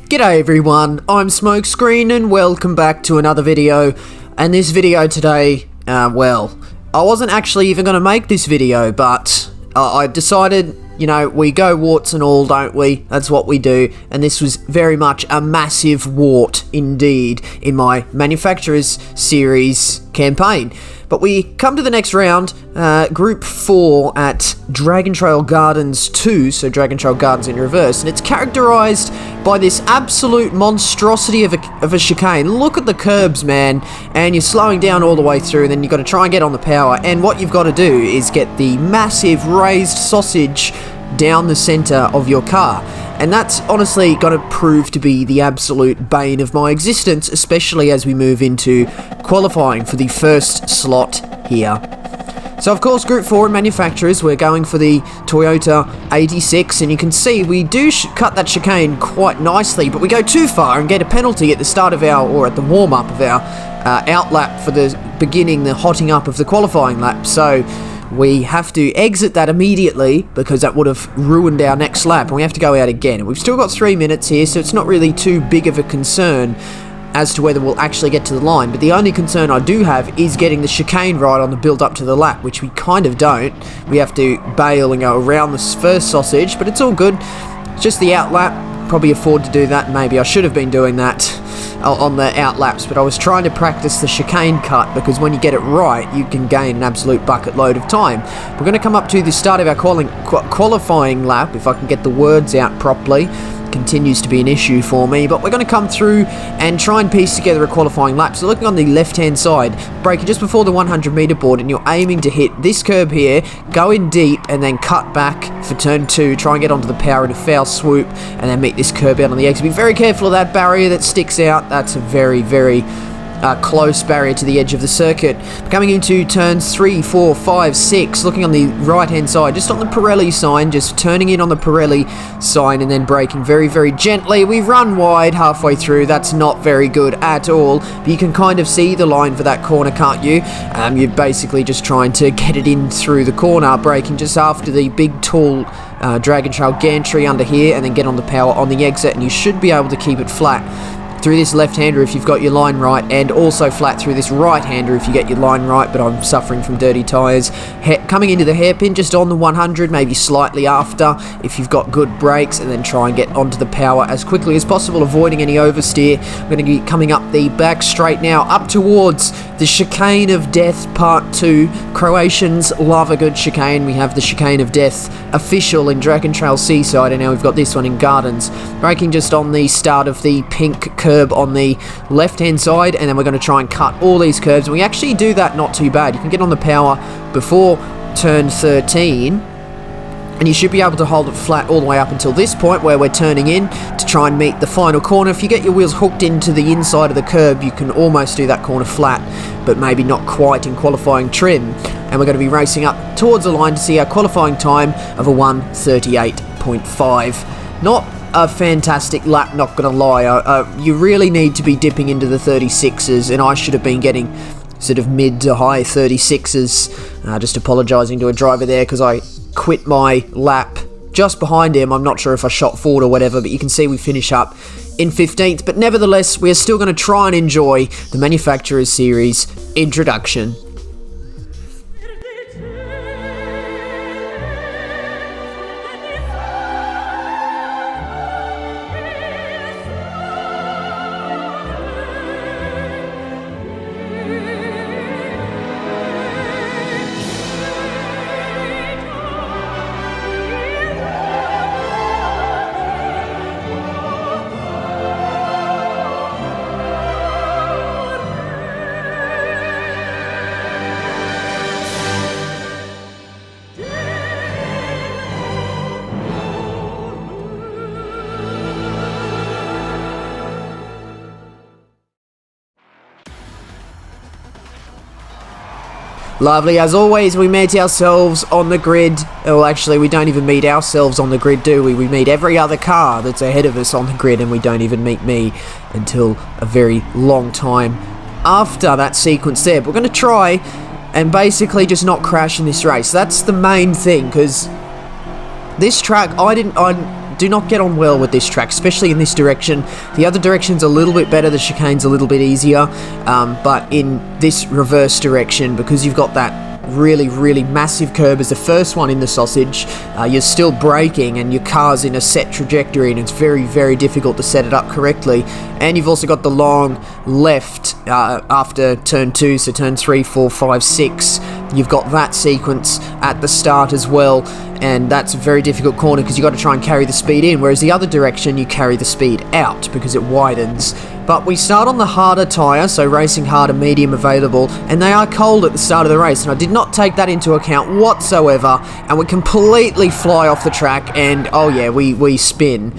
G'day everyone, I'm Smokescreen and welcome back to another video. And this video today, well, I wasn't actually even going to make this video, but I decided, you know, we go warts and all, don't we? That's what we do. And this was very much a massive wart indeed in my Manufacturers Series campaign. But we come to the next round, Group 4 at Dragon Trail Gardens 2, so Dragon Trail Gardens in reverse, and it's characterized by this absolute monstrosity of a chicane. Look at the curbs, man, and you're slowing down all the way through, and then you've got to try and get on the power, and what you've got to do is get the massive raised sausage down the center of your car. And that's honestly going to prove to be the absolute bane of my existence, especially as we move into qualifying for the first slot here. So of course, Group 4 manufacturers, we're going for the Toyota 86, and you can see we do cut that chicane quite nicely, but we go too far and get a penalty at the start of our, or at the warm-up of our out lap for the beginning, the hotting up of the qualifying lap. So we have to exit that immediately because that would have ruined our next lap, and we have to go out again. And we've still got 3 minutes here, so it's not really too big of a concern as to whether we'll actually get to the line. But the only concern I do have is getting the chicane right on the build up to the lap, which we kind of don't. We have to bail and go around this first sausage, but it's all good. It's just the out lap. Probably afford to do that. Maybe I should have been doing that on the out laps, but I was trying to practice the chicane cut, because when you get it right, you can gain an absolute bucket load of time. We're going to come up to the start of our qualifying lap, if I can get the words out properly. Continues to be an issue for me, but we're going to come through and try and piece together a qualifying lap. So looking on the left hand side, braking just before the 100 meter board, and you're aiming to hit this curb here, go in deep and then cut back for turn 2, try and get onto the power in a foul swoop, and then meet this curb out on the exit. Be very careful of that barrier that sticks out. That's a very close barrier to the edge of the circuit. Coming into turns 3, 4, 5, 6, looking on the right hand side, just on the Pirelli sign, just turning in on the Pirelli sign and then braking very gently. We run wide halfway through. That's not very good at all, but you can kind of see the line for that corner, can't you? You're basically just trying to get it in through the corner, braking just after the big tall Dragon Trail gantry under here, and then get on the power on the exit, and you should be able to keep it flat through this left-hander if you've got your line right, and also flat through this right-hander if you get your line right, but I'm suffering from dirty tyres. Coming into the hairpin just on the 100, maybe slightly after if you've got good brakes, and then try and get onto the power as quickly as possible, avoiding any oversteer. We're going to be coming up the back straight now, up towards the Chicane of Death Part 2. Croatians love a good chicane. We have the Chicane of Death official in Dragon Trail Seaside, and now we've got this one in Gardens. Braking just on the start of the pink curb on the left hand side, and then we're going to try and cut all these curbs, and we actually do that not too bad. You can get on the power before turn 13, and you should be able to hold it flat all the way up until this point where we're turning in to try and meet the final corner. If you get your wheels hooked into the inside of the curb, you can almost do that corner flat, but maybe not quite in qualifying trim. And we're going to be racing up towards the line to see our qualifying time of a 1:38.5. Not a fantastic lap, not gonna lie. You really need to be dipping into the 36s, and I should have been getting sort of mid to high 36s. Just apologising to a driver there because I quit my lap just behind him. I'm not sure if I shot forward or whatever, but you can see we finish up in 15th. But nevertheless, we're still going to try and enjoy the Manufacturers Series introduction. Lovely, as always, we meet ourselves on the grid. Well, actually, we don't even meet ourselves on the grid, do we? We meet every other car that's ahead of us on the grid, and we don't even meet me until a very long time after that sequence there. But we're going to try and basically just not crash in this race. That's the main thing, because this track, I do not get on well with this track, especially in this direction. The other direction's a little bit better, the chicane's a little bit easier, but in this reverse direction, because you've got that really massive curb as the first one in the sausage, you're still braking and your car's in a set trajectory, and it's very difficult to set it up correctly. And you've also got the long left after turn 2, so turn 3, 4, 5, 6. You've got that sequence at the start as well, and that's a very difficult corner because you've got to try and carry the speed in, whereas the other direction you carry the speed out because it widens. But we start on the harder tyre, so racing hard and medium available, and they are cold at the start of the race, and I did not take that into account whatsoever, and we completely fly off the track, and oh yeah, we spin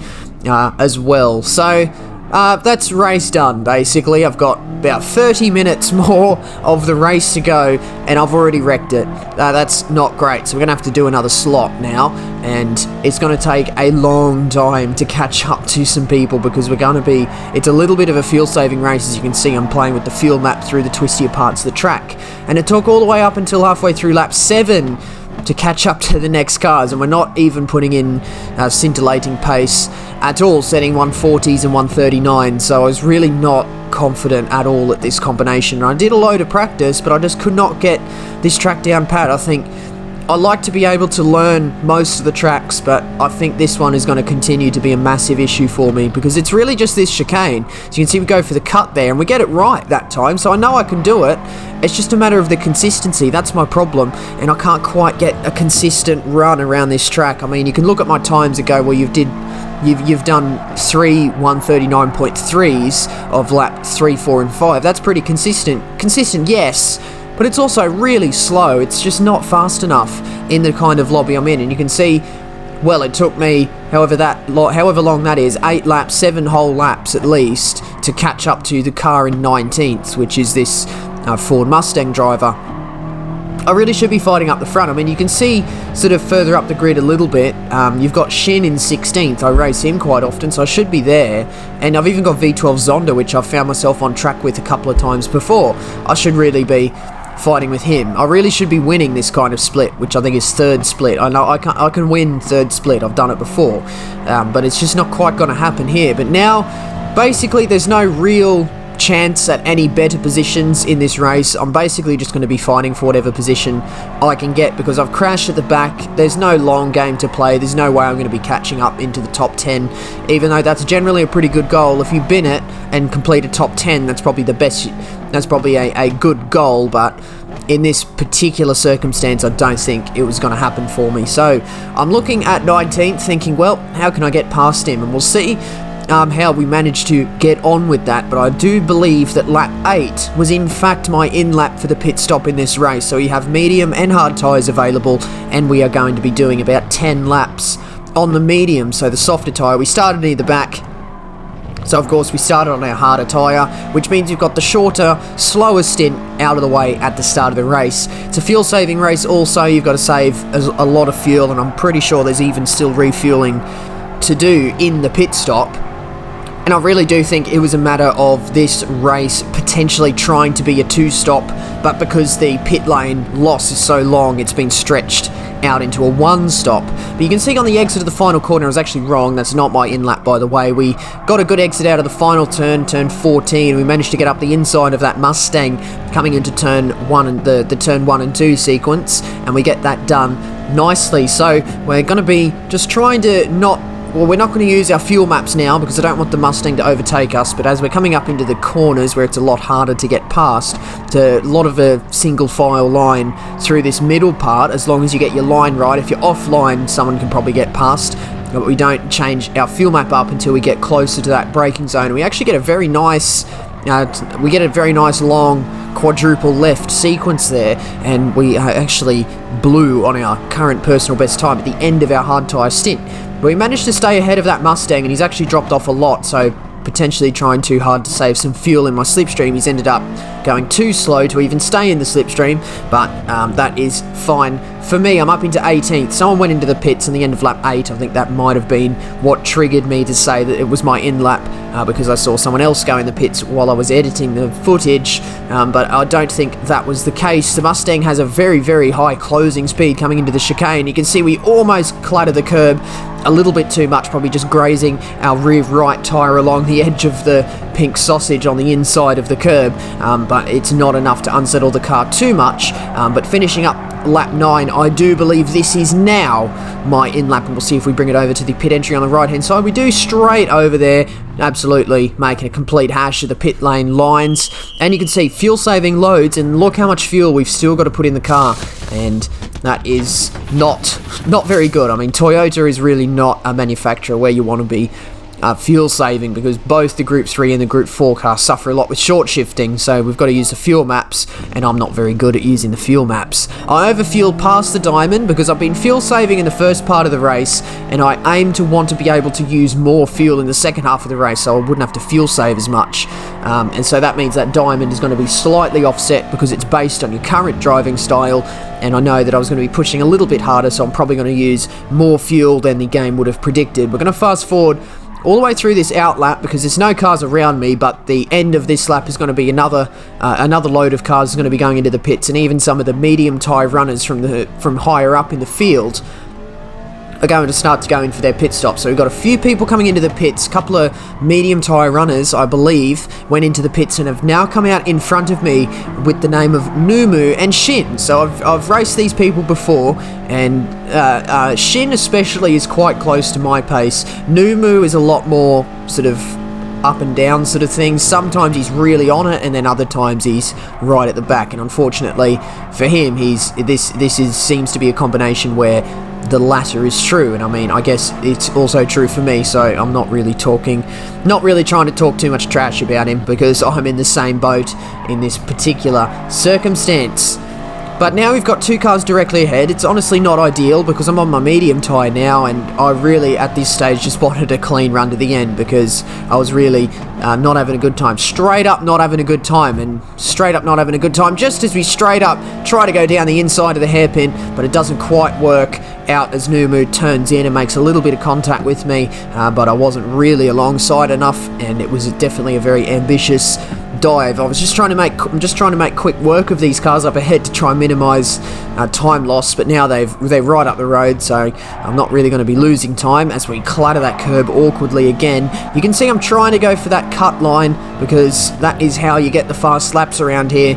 as well. So that's race done, basically. I've got about 30 minutes more of the race to go, and I've already wrecked it. That's not great, so we're going to have to do another slot now, and it's going to take a long time to catch up to some people, because it's a little bit of a fuel-saving race. As you can see, I'm playing with the fuel map through the twistier parts of the track, and it took all the way up until halfway through lap 7 to catch up to the next cars, and we're not even putting in scintillating pace at all, setting 140s and 139, so I was really not confident at all at this combination. I did a load of practice, but I just could not get this track down pat. I think I like to be able to learn most of the tracks, but I think this one is going to continue to be a massive issue for me, because it's really just this chicane. So you can see we go for the cut there, and we get it right that time, so I know I can do it. It's just a matter of the consistency. That's my problem, and I can't quite get a consistent run around this track. I mean, you can look at my times and go, well, you've done 3 139.3s of lap 3, 4, and 5. That's pretty consistent. Consistent, yes, but it's also really slow. It's just not fast enough in the kind of lobby I'm in. And you can see, well, it took me however long that is, 8 laps, 7 whole laps at least, to catch up to the car in 19th, which is this Ford Mustang driver. I really should be fighting up the front. I mean, you can see sort of further up the grid a little bit, you've got Shin in 16th. I race him quite often, so I should be there. And I've even got V12 Zonda, which I've found myself on track with a couple of times before. I should really be fighting with him. I really should be winning this kind of split, which I think is third split. I know I can win third split. I've done it before, but it's just not quite going to happen here. But now, basically, there's no real chance at any better positions in this race. I'm basically just going to be fighting for whatever position I can get, because I've crashed at the back. There's no long game to play. There's no way I'm going to be catching up into the top 10, even though that's generally a pretty good goal. If you bin it and complete a top 10, that's probably the best. That's probably a good goal, but in this particular circumstance, I don't think it was going to happen for me. So I'm looking at 19th, thinking, well, how can I get past him? And we'll see how we managed to get on with that. But I do believe that lap 8 was in fact my in-lap for the pit stop in this race. So we have medium and hard tyres available, and we are going to be doing about 10 laps on the medium, so the softer tyre. We started near the back, so of course we started on our harder tyre, which means you've got the shorter, slower stint out of the way at the start of the race. It's a fuel saving race also. You've got to save a lot of fuel, and I'm pretty sure there's even still refueling to do in the pit stop. And I really do think it was a matter of this race potentially trying to be a 2-stop, but because the pit lane loss is so long, it's been stretched out into a 1-stop. But you can see on the exit of the final corner, I was actually wrong. That's not my in-lap, by the way. We got a good exit out of the final turn 14. We managed to get up the inside of that Mustang coming into turn 1 and the turn 1 and 2 sequence, and we get that done nicely. So we're going to be just trying to we're not going to use our fuel maps now, because I don't want the Mustang to overtake us, but as we're coming up into the corners where it's a lot harder to get past, it's a lot of a single file line through this middle part. As long as you get your line right, if you're offline, someone can probably get past, but we don't change our fuel map up until we get closer to that braking zone. And we actually get a very nice long quadruple left sequence there, and we actually blew on our current personal best time at the end of our hard tyre stint. But we managed to stay ahead of that Mustang, and he's actually dropped off a lot, so potentially trying too hard to save some fuel in my slipstream. He's ended up going too slow to even stay in the slipstream, but that is fine for me. I'm up into 18th. Someone went into the pits in the end of lap 8. I think that might have been what triggered me to say that it was my in-lap because I saw someone else go in the pits while I was editing the footage, but I don't think that was the case. The Mustang has a very, very high closing speed coming into the chicane. You can see we almost clatter the curb a little bit too much, probably just grazing our rear right tyre along the edge of the pink sausage on the inside of the curb, but it's not enough to unsettle the car too much. But finishing up lap 9, I do believe this is now my in-lap, and we'll see if we bring it over to the pit entry on the right-hand side. We do straight over there, absolutely making a complete hash of the pit lane lines, and you can see fuel-saving loads, and look how much fuel we've still got to put in the car, and that is not very good. I mean, Toyota is really not a manufacturer where you want to be fuel saving, because both the Group 3 and the Group 4 cars suffer a lot with short shifting, so we've got to use the fuel maps, and I'm not very good at using the fuel maps. I overfueled past the Diamond because I've been fuel saving in the first part of the race, and I aim to want to be able to use more fuel in the second half of the race, so I wouldn't have to fuel save as much. And so that means that Diamond is going to be slightly offset because it's based on your current driving style, and I know that I was going to be pushing a little bit harder, so I'm probably going to use more fuel than the game would have predicted. We're going to fast forward all the way through this out lap because there's no cars around me, but the end of this lap is going to be another load of cars is going to be going into the pits, and even some of the medium tyre runners from higher up in the field are going to start to go in for their pit stop. So we've got a few people coming into the pits. A couple of medium tyre runners, I believe, went into the pits and have now come out in front of me with the name of Numu and Shin. So I've raced these people before, and Shin especially is quite close to my pace. Numu is a lot more sort of up and down sort of thing. Sometimes he's really on it, and then other times he's right at the back. And unfortunately for him, seems to be a combination where the latter is true, and I mean, I guess it's also true for me, so I'm not really trying to talk too much trash about him because I'm in the same boat in this particular circumstance. But now we've got two cars directly ahead. It's honestly not ideal because I'm on my medium tyre now, and I really at this stage just wanted a clean run to the end because I was really not having a good time. Straight up not having a good time, and straight up not having a good time just as we straight up try to go down the inside of the hairpin, but it doesn't quite work out as Numu turns in and makes a little bit of contact with me, but I wasn't really alongside enough, and it was definitely a very ambitious dive. I'm just trying to make quick work of these cars up ahead to try and minimise time loss, but now they're right up the road, so I'm not really going to be losing time as we clatter that curb awkwardly again. You can see I'm trying to go for that cut line because that is how you get the fast laps around here,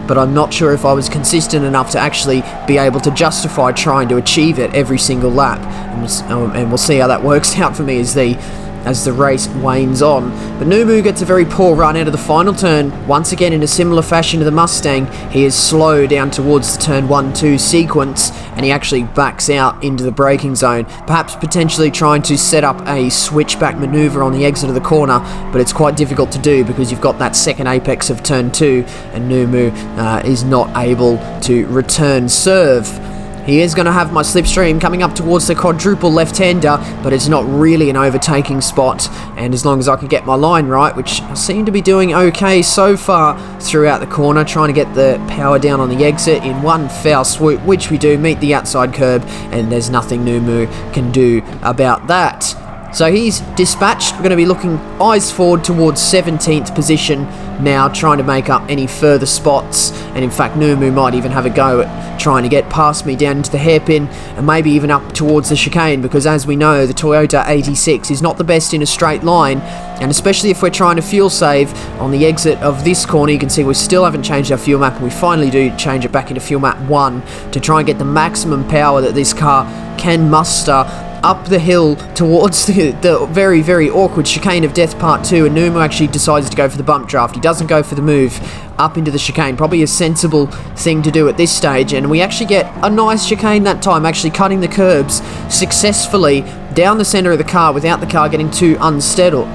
but I'm not sure if I was consistent enough to actually be able to justify trying to achieve it every single lap, and we'll see how that works out for me as the race wanes on. But Numu gets a very poor run out of the final turn, once again in a similar fashion to the Mustang. He is slow down towards the turn 1-2 sequence, and he actually backs out into the braking zone, perhaps potentially trying to set up a switchback manoeuvre on the exit of the corner, but it's quite difficult to do because you've got that second apex of turn 2, and Numu is not able to return serve. He is going to have my slipstream coming up towards the quadruple left-hander, but it's not really an overtaking spot, and as long as I can get my line right, which I seem to be doing okay so far throughout the corner, trying to get the power down on the exit in one foul swoop, which we do, meet the outside curb, and there's nothing Numu can do about that. So he's dispatched. We're going to be looking eyes forward towards 17th position now, trying to make up any further spots, and in fact Numu might even have a go at trying to get past me down into the hairpin and maybe even up towards the chicane, because as we know, the Toyota 86 is not the best in a straight line, and especially if we're trying to fuel save on the exit of this corner. You can see we still haven't changed our fuel map, and we finally do change it back into fuel map 1 to try and get the maximum power that this car can muster up the hill towards the very, very awkward chicane of death part 2, and Numu actually decides to go for the bump draft. He doesn't go for the move up into the chicane, probably a sensible thing to do at this stage, and we actually get a nice chicane that time, actually cutting the curbs successfully down the centre of the car without the car getting too unsettled,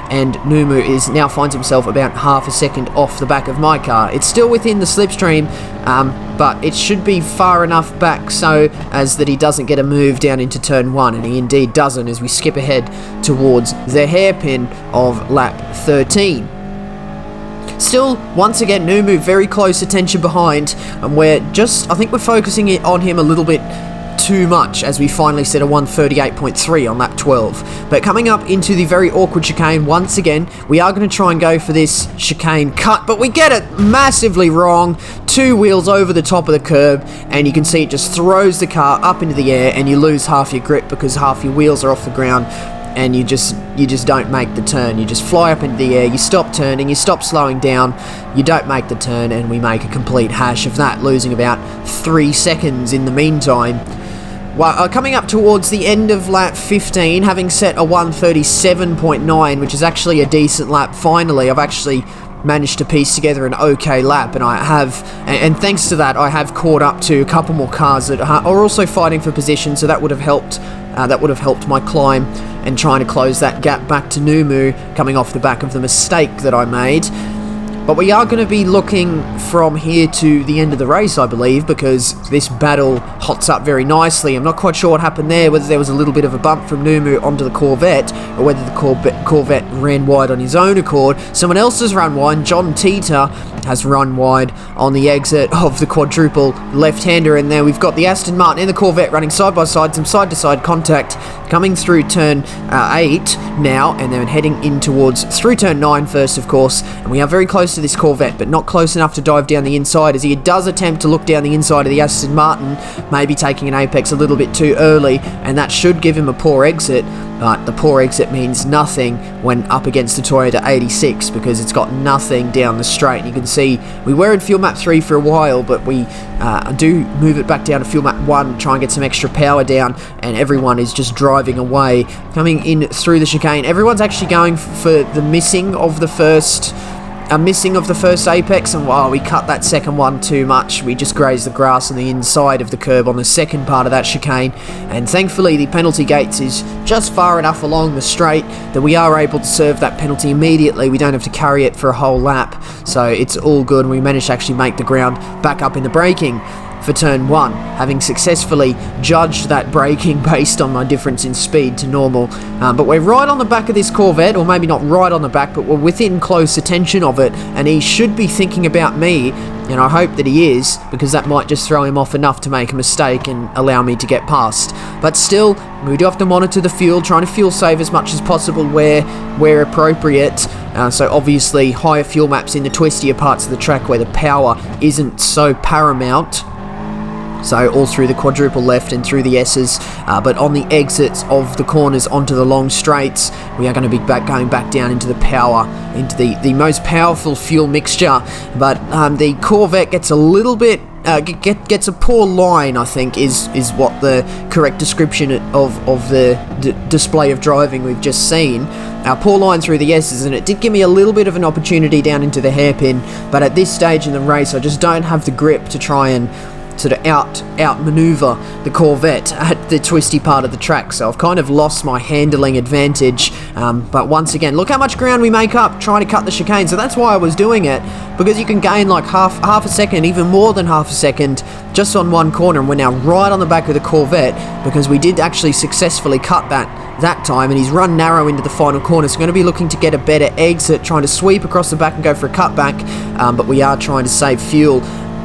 and Numu now finds himself about half a second off the back of my car. It's still within the slipstream, but it should be far enough back so as that he doesn't get a move down into turn 1, and he indeed doesn't as we skip ahead towards the hairpin of lap 13. Still, once again, Numu very close attention behind, and I think we're focusing it on him a little bit too much as we finally set a 138.3 on lap 12. But coming up into the very awkward chicane once again, we are going to try and go for this chicane cut, but we get it massively wrong. 2 wheels over the top of the curb, and you can see it just throws the car up into the air, and you lose half your grip because half your wheels are off the ground, and you just don't make the turn. You just fly up into the air, you stop turning, you stop slowing down, you don't make the turn, and we make a complete hash of that, losing about 3 seconds in the meantime. Well, coming up towards the end of lap 15, having set a 137.9, which is actually a decent lap finally. I've actually managed to piece together an okay lap, and I have, and thanks to that, I have caught up to a couple more cars that are also fighting for position, so that would have helped. That would have helped my climb and trying to close that gap back to Numu, coming off the back of the mistake that I made. But we are going to be looking from here to the end of the race, I believe, because this battle hots up very nicely. I'm not quite sure what happened there, whether there was a little bit of a bump from Numu onto the Corvette, or whether the Corvette ran wide on his own accord. Someone else has run wide. John Teeter has run wide on the exit of the quadruple left-hander, and there we've got the Aston Martin and the Corvette running side by side, some side-to-side contact coming through turn 8 now, and then heading in towards through turn 9 first, of course, and we are very close to this Corvette, but not close enough to dive down the inside, as he does attempt to look down the inside of the Aston Martin, maybe taking an apex a little bit too early, and that should give him a poor exit. But the poor exit means nothing when up against the Toyota 86, because it's got nothing down the straight. You can see we were in fuel map 3 for a while, but we do move it back down to fuel map 1, try and get some extra power down, and everyone is just driving away. Coming in through the chicane, everyone's actually going for the missing of the first apex, and wow, we cut that second one too much. We just grazed the grass on the inside of the curb on the second part of that chicane, and thankfully the penalty gates is just far enough along the straight that we are able to serve that penalty immediately. We don't have to carry it for a whole lap, so it's all good, and we managed to actually make the ground back up in the braking for turn 1, having successfully judged that braking based on my difference in speed to normal. But we're right on the back of this Corvette, or maybe not right on the back, but we're within close attention of it, and he should be thinking about me, and I hope that he is, because that might just throw him off enough to make a mistake and allow me to get past. But still, we do have to monitor the fuel, trying to fuel save as much as possible where appropriate. So obviously higher fuel maps in the twistier parts of the track where the power isn't so paramount. So all through the quadruple left and through the S's, but on the exits of the corners onto the long straights, we are going to be going back down into the power, into the most powerful fuel mixture. But the Corvette gets a little bit, gets a poor line, I think, is what the correct description of the display of driving we've just seen. Poor line through the S's, and it did give me a little bit of an opportunity down into the hairpin, but at this stage in the race, I just don't have the grip to try and sort of outmaneuver the Corvette at the twisty part of the track, so I've kind of lost my handling advantage. But once again, look how much ground we make up trying to cut the chicane, so that's why I was doing it, because you can gain like half a second, even more than half a second, just on one corner, and we're now right on the back of the Corvette, because we did actually successfully cut that time, and he's run narrow into the final corner, so going to be looking to get a better exit, trying to sweep across the back and go for a cutback, but we are trying to save fuel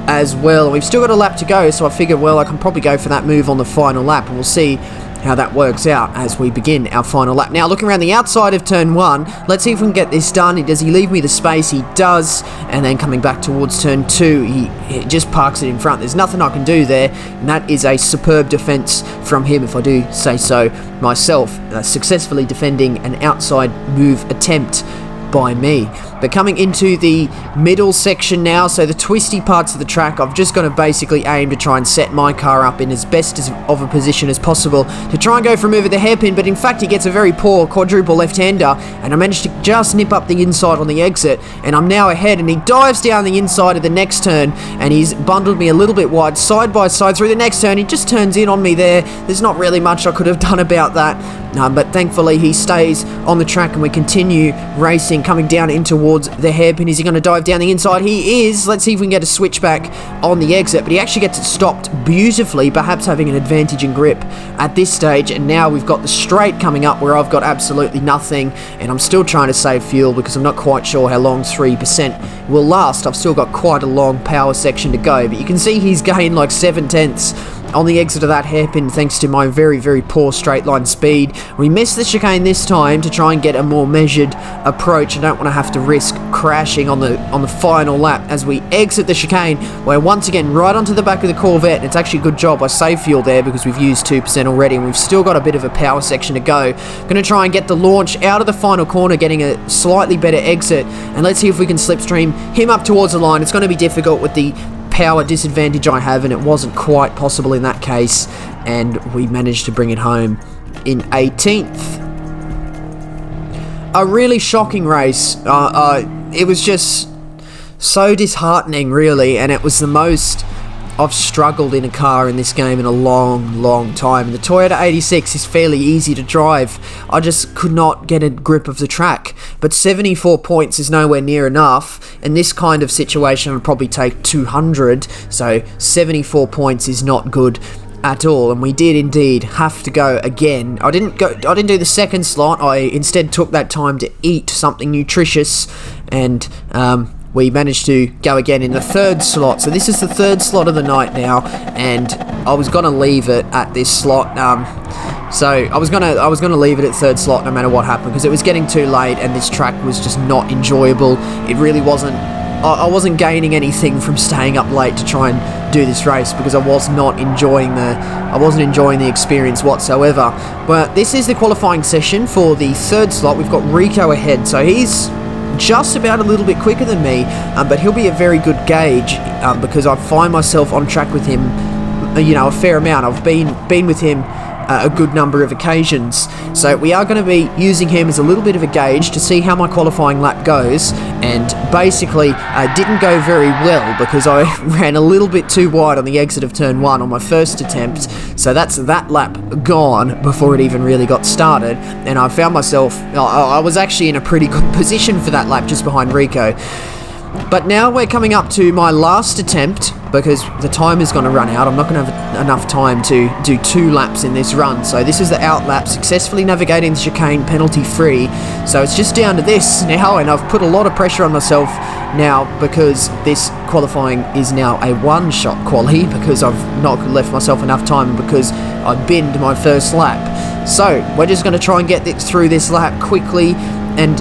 as well. We've still got a lap to go, so I figured, well, I can probably go for that move on the final lap, and we'll see how that works out as we begin our final lap. Now, looking around the outside of turn 1, let's see if we can get this done. Does he leave me the space? He does, and then coming back towards turn 2, he just parks it in front. There's nothing I can do there, and that is a superb defense from him, if I do say so myself, successfully defending an outside move attempt by me. But coming into the middle section now, so the twisty parts of the track, I've just got to basically aim to try and set my car up in as best of a position as possible to try and go for a move at the hairpin, but in fact he gets a very poor quadruple left-hander, and I managed to just nip up the inside on the exit, and I'm now ahead, and he dives down the inside of the next turn, and he's bundled me a little bit wide, side by side through the next turn. He just turns in on me there. There's not really much I could have done about that, but thankfully he stays on the track, and we continue racing, coming down in towards the hairpin. Is he going to dive down the inside? He is. Let's see if we can get a switchback on the exit, but he actually gets it stopped beautifully, perhaps having an advantage in grip at this stage. And now we've got the straight coming up where I've got absolutely nothing, and I'm still trying to save fuel because I'm not quite sure how long 3% will last. I've still got quite a long power section to go, but you can see he's gained like 7/10 on the exit of that hairpin thanks to my very, very poor straight line speed. We missed the chicane this time to try and get a more measured approach. I don't want to have to risk crashing on the final lap as we exit the chicane. We're once again right onto the back of the Corvette, and it's actually a good job I saved fuel there because we've used 2% already, and we've still got a bit of a power section to go. Going to try and get the launch out of the final corner, getting a slightly better exit, and let's see if we can slipstream him up towards the line. It's going to be difficult with the power disadvantage I have, and it wasn't quite possible in that case, and we managed to bring it home in 18th. A really shocking race. It was just so disheartening, really, and it was the most I've struggled in a car in this game in a long time. And the Toyota 86 is fairly easy to drive. I just could not get a grip of the track. But 74 points is nowhere near enough. In this kind of situation, I'd probably take 200. So 74 points is not good at all, and we did indeed have to go again. I didn't do the second slot. I instead took that time to eat something nutritious, and we managed to go again in the third slot. So this is the third slot of the night now, and I was gonna leave it at this slot. So I was gonna leave it at third slot no matter what happened, because it was getting too late and this track was just not enjoyable. It really wasn't. I wasn't gaining anything from staying up late to try and do this race, because I wasn't enjoying the experience whatsoever. But this is the qualifying session for the third slot. We've got Rico ahead, so he's just about a little bit quicker than me, but he'll be a very good gauge because I find myself on track with him, a fair amount. I've been with him a good number of occasions, so we are going to be using him as a little bit of a gauge to see how my qualifying lap goes. And basically didn't go very well because I ran a little bit too wide on the exit of turn 1 on my first attempt, so that's that lap gone before it even really got started, and I found myself, I was actually in a pretty good position for that lap just behind Rico. But now we're coming up to my last attempt, because the time is going to run out. I'm not going to have enough time to do 2 laps in this run. So this is the out lap, successfully navigating the chicane penalty free. So it's just down to this now, and I've put a lot of pressure on myself now because this qualifying is now a one-shot quali, because I've not left myself enough time because I binned my first lap. So we're just going to try and get through this lap quickly and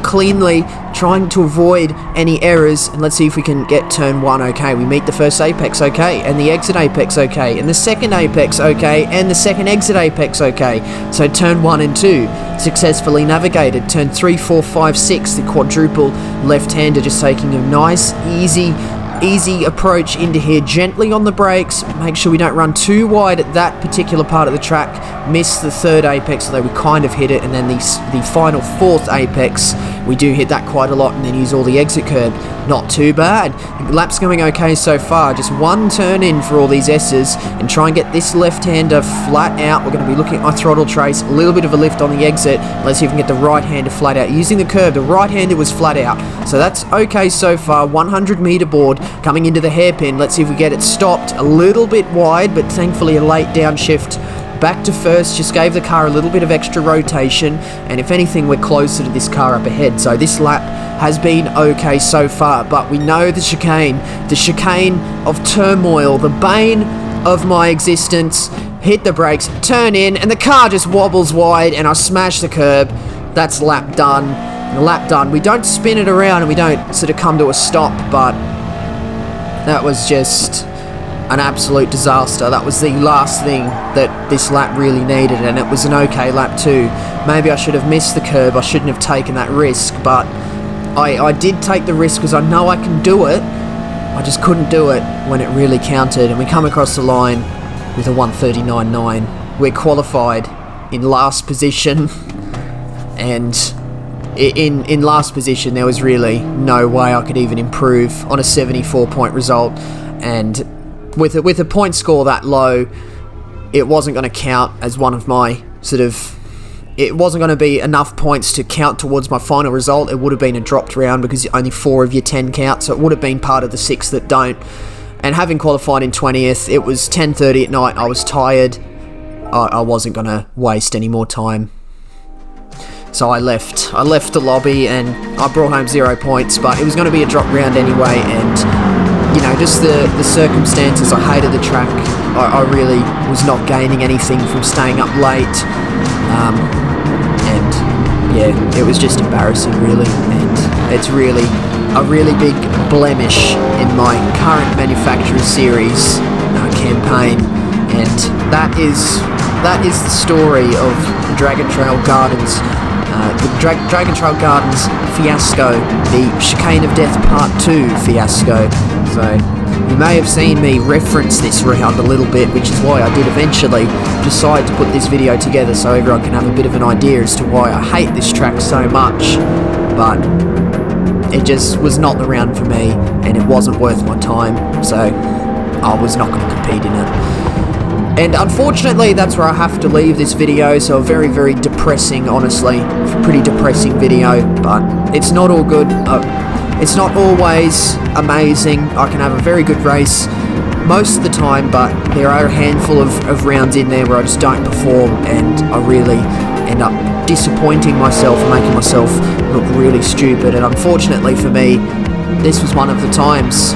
cleanly, trying to avoid any errors, and let's see if we can get turn 1 okay. We meet the first apex okay, and the exit apex okay, and the second apex okay, and the second exit apex okay. So turn 1 and 2 successfully navigated. Turn 3, 4, 5, 6, the quadruple left-hander, just taking a nice easy approach into here, gently on the brakes, make sure we don't run too wide at that particular part of the track. Miss the third apex, although we kind of hit it, and then the final fourth apex, we do hit that quite a lot, and then use all the exit curb. Not too bad. The lap's going okay so far, just one turn in for all these S's, and try and get this left-hander flat out. We're going to be looking at my throttle trace, a little bit of a lift on the exit. Let's see if we can get the right-hander flat out. Using the curb, the right-hander was flat out, so that's okay so far. 100 meter board coming into the hairpin. Let's see if we get it stopped a little bit wide, but thankfully a late downshift back to first just gave the car a little bit of extra rotation, and if anything, we're closer to this car up ahead. So this lap has been okay so far, but we know the chicane of turmoil, the bane of my existence. Hit the brakes, turn in, and the car just wobbles wide, and I smash the curb. That's lap done. Lap done. We don't spin it around and we don't sort of come to a stop, but that was just an absolute disaster. That was the last thing that this lap really needed, and it was an okay lap too. Maybe I should have missed the curb. I shouldn't have taken that risk, but I did take the risk because I know I can do it. I just couldn't do it when it really counted, and we come across the line with a 139.9. We're qualified in last position, and in last position there was really no way I could even improve on a 74 point result, and with a point score that low, it wasn't going to count as one of my it wasn't going to be enough points to count towards my final result. It would have been a dropped round because only 4 of your 10 count, so it would have been part of the 6 that don't. And having qualified in 20th, it was 10:30 at night, I was tired, I wasn't going to waste any more time. So I left the lobby and I brought home 0 points, but it was going to be a drop round anyway, and you know, just the circumstances. I hated the track. I really was not gaining anything from staying up late. And yeah, it was just embarrassing, really. And it's really a really big blemish in my current manufacturer series campaign. And that is the story of the Dragon Trail Gardens. The Dragon Trail Gardens fiasco, the Chicane of Death Part 2 fiasco. So, you may have seen me reference this round a little bit, which is why I did eventually decide to put this video together so everyone can have a bit of an idea as to why I hate this track so much. But it just was not the round for me, and it wasn't worth my time, so I was not going to compete in it. And unfortunately, that's where I have to leave this video, so a very, very depressing, honestly, pretty depressing video, but it's not all good. It's not always amazing. I can have a very good race most of the time, but there are a handful of rounds in there where I just don't perform, and I really end up disappointing myself and making myself look really stupid. And unfortunately for me, this was one of the times.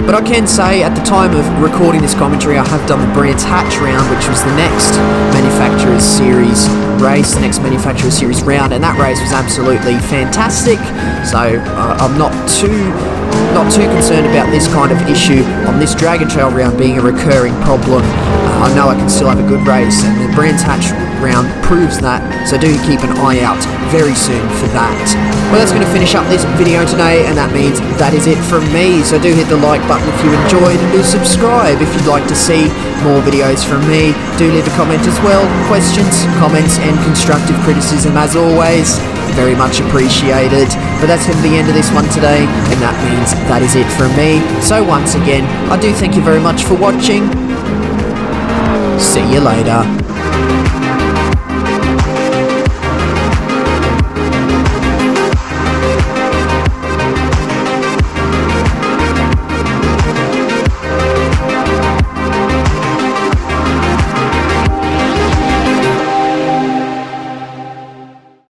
But I can say, at the time of recording this commentary, I have done the Brands Hatch round, which was the next Manufacturers Series race, the next Manufacturers Series round, and that race was absolutely fantastic. So I'm not too concerned about this kind of issue on this Dragon Trail round being a recurring problem. I know I can still have a good race, and the Brands Hatch round proves that, so do keep an eye out very soon for that. Well, that's going to finish up this video today, and that means that is it from me. So do hit the like button if you enjoyed, and do subscribe if you'd like to see more videos from me. Do leave a comment as well. Questions, comments, and constructive criticism, as always, very much appreciated. But that's going to be the end of this one today, and that means that is it from me. So once again, I do thank you very much for watching. See you later.